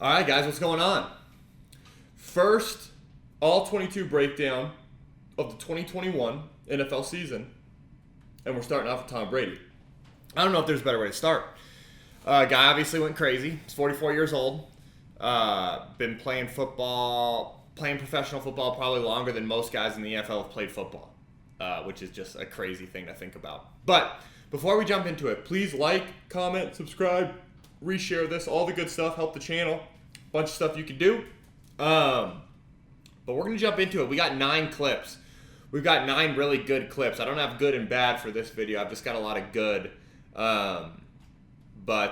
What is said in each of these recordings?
All right, guys, what's going on? First, all 22 breakdown of the 2021 NFL season, and we're starting off with Tom Brady. I don't know if there's a better way to start. Guy obviously went crazy. He's 44 years old. Been playing football, playing professional football probably longer than most guys in the NFL have played football, which is just a crazy thing to think about. But before we jump into it, please like, comment, subscribe, reshare this, all the good stuff, help the channel. Bunch of stuff you can do. But we're going to jump into it. We got 9 clips. We've got 9 really good clips. I don't have good and bad for this video. I've just got a lot of good. But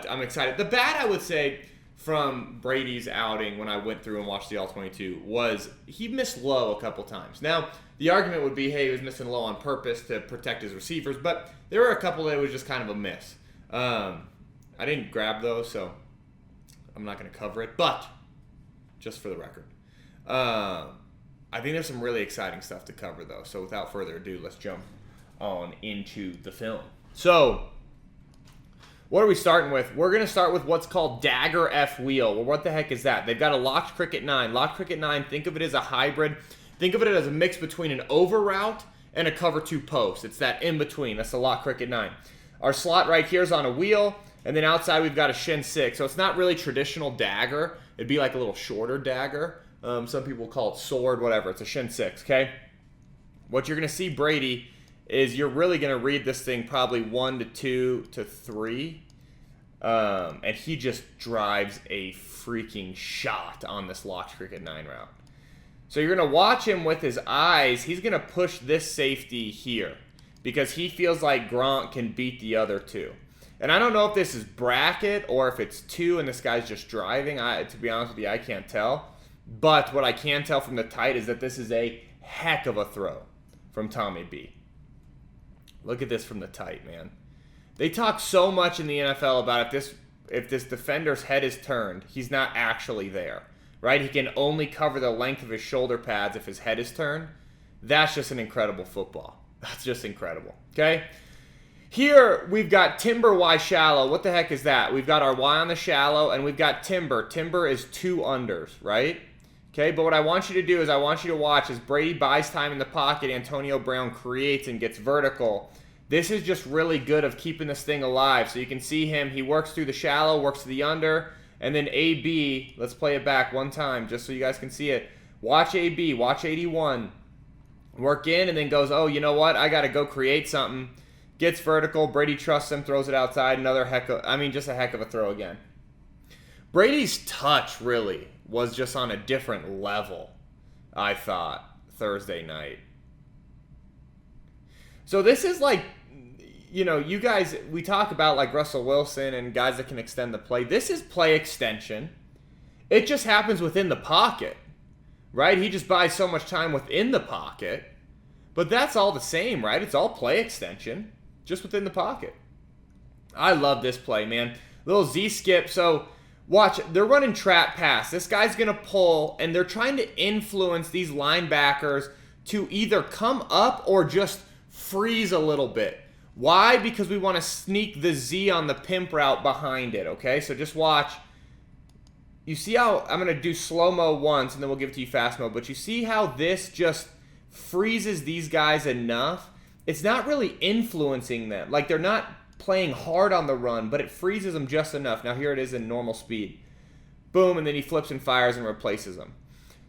I'm excited. The bad, I would say, from Brady's outing when I went through and watched the All-22 was he missed low a couple times. Now, the argument would be, hey, he was missing low on purpose to protect his receivers, but there were a couple that was just kind of a miss. I didn't grab those, so I'm not going to cover it, but just for the record. I think there's some really exciting stuff to cover, though. So without further ado, let's jump on into the film. So what are we starting with? We're going to start with what's called Dagger F Wheel. Well, what the heck is that? They've got a locked cricket 9. Locked cricket 9, think of it as a hybrid. Think of it as a mix between an over route and a cover 2 post. It's that in between. That's the locked cricket 9. Our slot right here is on a wheel. And then outside we've got a shin 6. So it's not really traditional dagger. It'd be like a little shorter dagger. Some people call it sword, whatever. It's a shin 6, okay? What you're going to see Brady is you're really going to read this thing probably 1 to 2 to 3. And he just drives a freaking shot on this locked cricket 9 route. So you're going to watch him with his eyes. He's going to push this safety here because he feels like Gronk can beat the other 2. And I don't know if this is bracket or if it's 2 and this guy's just driving. To be honest with you, I can't tell. But what I can tell from the tight is that this is a heck of a throw from Tommy B. Look at this from the tight, man. They talk so much in the NFL about if this defender's head is turned, he's not actually there, right? He can only cover the length of his shoulder pads if his head is turned. That's just an incredible football. That's just incredible, okay? Here, we've got timber Y shallow. What the heck is that? We've got our Y on the shallow, and we've got timber. Timber is 2 unders, right? Okay, but what I want you to do is I want you to watch as Brady buys time in the pocket, Antonio Brown creates and gets vertical. This is just really good of keeping this thing alive. So you can see him. He works through the shallow, works to the under, and then AB, let's play it back one time just so you guys can see it. Watch AB, watch 81. Work in and then goes, oh, you know what? I got to go create something. Gets vertical. Brady trusts him, throws it outside. Just a heck of a throw again. Brady's touch really was just on a different level, I thought, Thursday night. So this is like, you guys, we talk about like Russell Wilson and guys that can extend the play. This is play extension. It just happens within the pocket, right? He just buys so much time within the pocket. But that's all the same, right? It's all play extension. Just within the pocket. I love this play, man. Little Z skip. So watch, they're running trap pass. This guy's going to pull, and they're trying to influence these linebackers to either come up or just freeze a little bit. Why? Because we want to sneak the Z on the pimp route behind it, okay? So just watch. You see how I'm going to do slow-mo once, and then we'll give it to you fast mode. But you see how this just freezes these guys enough? It's not really influencing them. Like, they're not playing hard on the run, but it freezes them just enough. Now, here it is in normal speed. Boom, and then he flips and fires and replaces them.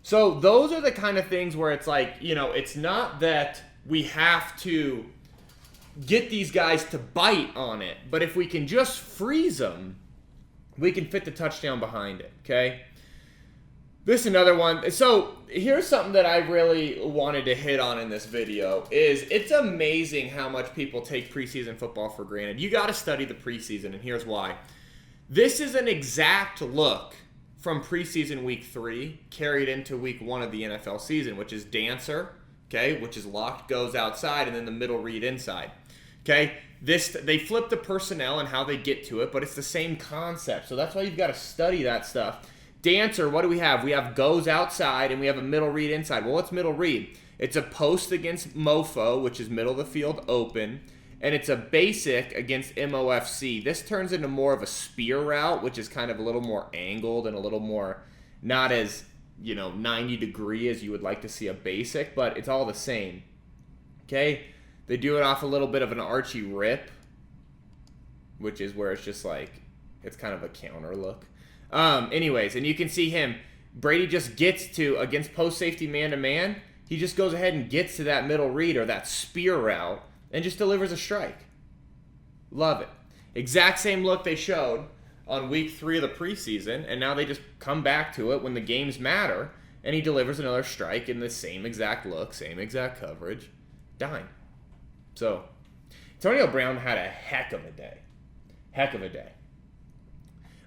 So those are the kind of things where it's like, it's not that we have to get these guys to bite on it, but if we can just freeze them, we can fit the touchdown behind it, okay? This is another one. So here's something that I really wanted to hit on in this video is it's amazing how much people take preseason football for granted. You got to study the preseason, and here's why. This is an exact look from preseason week 3 carried into week 1 of the NFL season, which is dancer, okay, which is locked, goes outside, and then the middle read inside, okay? They flip the personnel and how they get to it, but it's the same concept. So that's why you've got to study that stuff. Dancer, what do we have? We have goes outside, and we have a middle read inside. Well, what's middle read? It's a post against mofo, which is middle of the field open, and it's a basic against MOFC. This turns into more of a spear route, which is kind of a little more angled and a little more not as, 90 degree as you would like to see a basic, but it's all the same. Okay? They do it off a little bit of an archy rip, which is where it's just like, it's kind of a counter look. Anyways, and you can see him, Brady just gets to, against post safety man-to-man, he just goes ahead and gets to that middle read or that spear route and just delivers a strike. Love it. Exact same look they showed on week 3 of the preseason, and now they just come back to it when the games matter, and he delivers another strike in the same exact look, same exact coverage. Dime. So, Antonio Brown had a heck of a day. Heck of a day.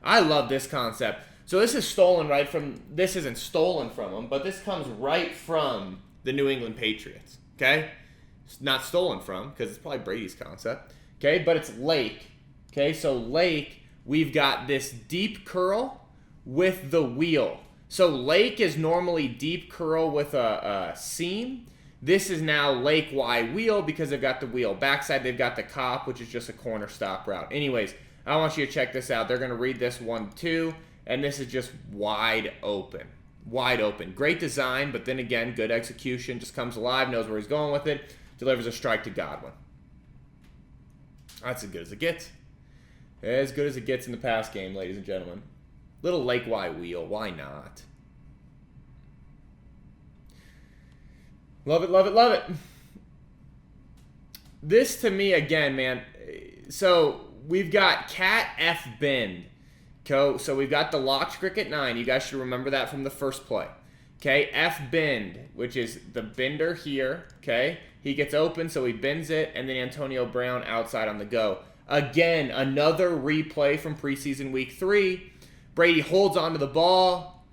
I love this concept. So this is stolen right from, this isn't stolen from him, but this comes right from the New England Patriots, okay? It's not stolen from, because it's probably Brady's concept, okay? But it's Lake, okay? So Lake, we've got this deep curl with the wheel. So Lake is normally deep curl with a seam. This is now Lake Y wheel because they've got the wheel. Backside, they've got the cop, which is just a corner stop route. Anyways, I want you to check this out. They're going to read this 1-2, and this is just wide open. Wide open. Great design, but then again, good execution. Just comes alive, knows where he's going with it, delivers a strike to Godwin. That's as good as it gets. As good as it gets in the pass game, ladies and gentlemen. Little Lake Y wheel. Why not? Love it, love it, love it. This to me, again, man. So we've got Cat F bend. So we've got the locked cricket 9. You guys should remember that from the first play. Okay, F bend, which is the bender here. Okay, he gets open, so he bends it, and then Antonio Brown outside on the go. Again, another replay from preseason week 3. Brady holds onto the ball,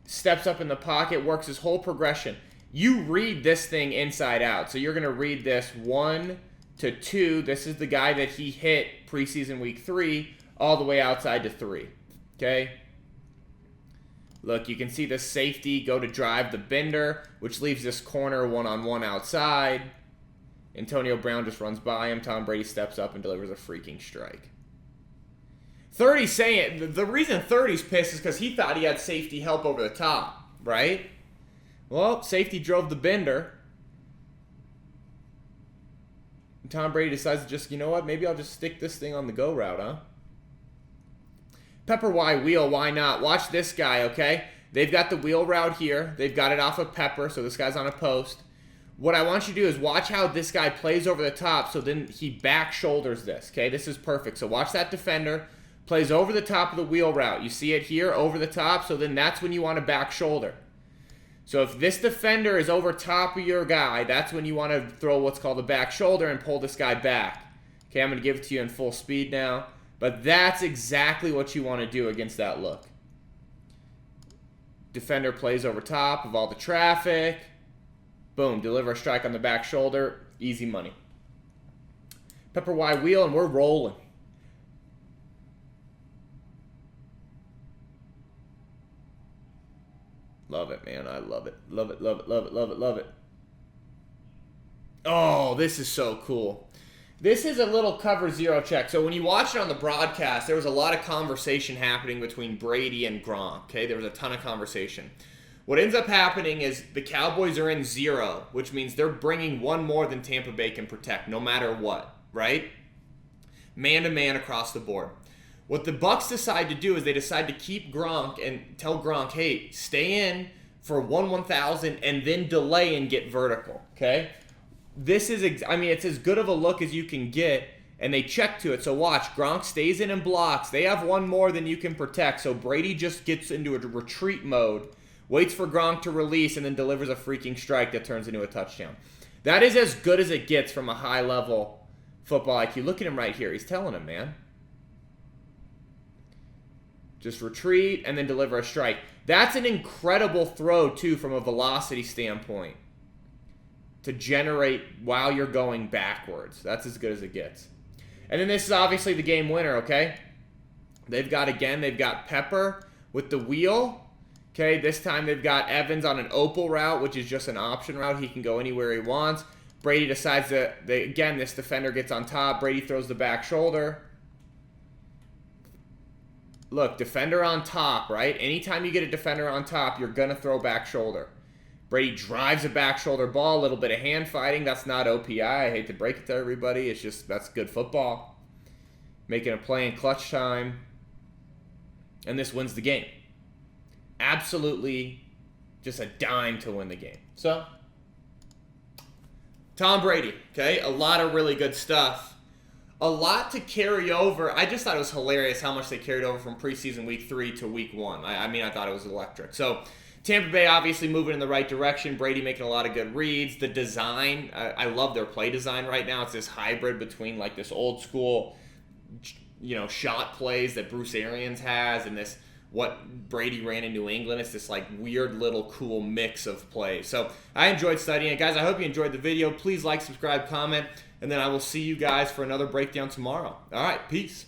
steps up in the pocket, works his whole progression. You read this thing inside out. So you're going to read this 1 to 2. This is the guy that he hit preseason week 3 all the way outside to 3. Okay? Look, you can see the safety go to drive the bender, which leaves this corner one-on-one outside. Antonio Brown just runs by him. Tom Brady steps up and delivers a freaking strike. 30's saying, the reason 30's pissed is because he thought he had safety help over the top, right? Well, safety drove the bender. And Tom Brady decides to just, you know what, maybe I'll just stick this thing on the go route, huh? Pepper Y wheel, why not? Watch this guy, okay? They've got the wheel route here. They've got it off of Pepper, so this guy's on a post. What I want you to do is watch how this guy plays over the top, so then he back shoulders this, okay? This is perfect. So watch that defender. Plays over the top of the wheel route. You see it here, over the top, so then that's when you want to back shoulder. So if this defender is over top of your guy, that's when you want to throw what's called a back shoulder and pull this guy back. Okay, I'm going to give it to you in full speed now. But that's exactly what you want to do against that look. Defender plays over top of all the traffic. Boom, deliver a strike on the back shoulder. Easy money. Pepper Y wheel, and we're rolling. Love it, man. I love it. Love it, love it, love it, love it, love it. Oh, this is so cool. This is a little cover 0 check. So when you watch it on the broadcast, there was a lot of conversation happening between Brady and Gronk. Okay, there was a ton of conversation. What ends up happening is the Cowboys are in 0, which means they're bringing one more than Tampa Bay can protect, no matter what, right? Man-to-man across the board. What the Bucs decide to do is they decide to keep Gronk and tell Gronk, hey, stay in for 1/1000 and then delay and get vertical, okay? This is, it's as good of a look as you can get, and they check to it. So watch, Gronk stays in and blocks. They have one more than you can protect, so Brady just gets into a retreat mode, waits for Gronk to release, and then delivers a freaking strike that turns into a touchdown. That is as good as it gets from a high-level football IQ. Look at him right here. He's telling him, man. Just retreat and then deliver a strike. That's an incredible throw, too, from a velocity standpoint, to generate while you're going backwards. That's as good as it gets. And then this is obviously the game winner, okay? They've got Pepper with the wheel. Okay, this time they've got Evans on an opal route, which is just an option route. He can go anywhere he wants. Brady decides that, again, this defender gets on top. Brady throws the back shoulder. Look, defender on top, right? Anytime you get a defender on top, you're going to throw back shoulder. Brady drives a back shoulder ball, a little bit of hand fighting. That's not OPI. I hate to break it to everybody. It's just, that's good football. Making a play in clutch time. And this wins the game. Absolutely just a dime to win the game. So, Tom Brady, okay? A lot of really good stuff. A lot to carry over. I just thought it was hilarious how much they carried over from preseason week 3 to week 1. I mean, I thought it was electric. So, Tampa Bay obviously moving in the right direction. Brady making a lot of good reads. The design, I love their play design right now. It's this hybrid between like this old school, shot plays that Bruce Arians has and this what Brady ran in New England. It's this like weird little cool mix of plays. So I enjoyed studying it. Guys, I hope you enjoyed the video. Please like, subscribe, comment, and then I will see you guys for another breakdown tomorrow. All right, peace.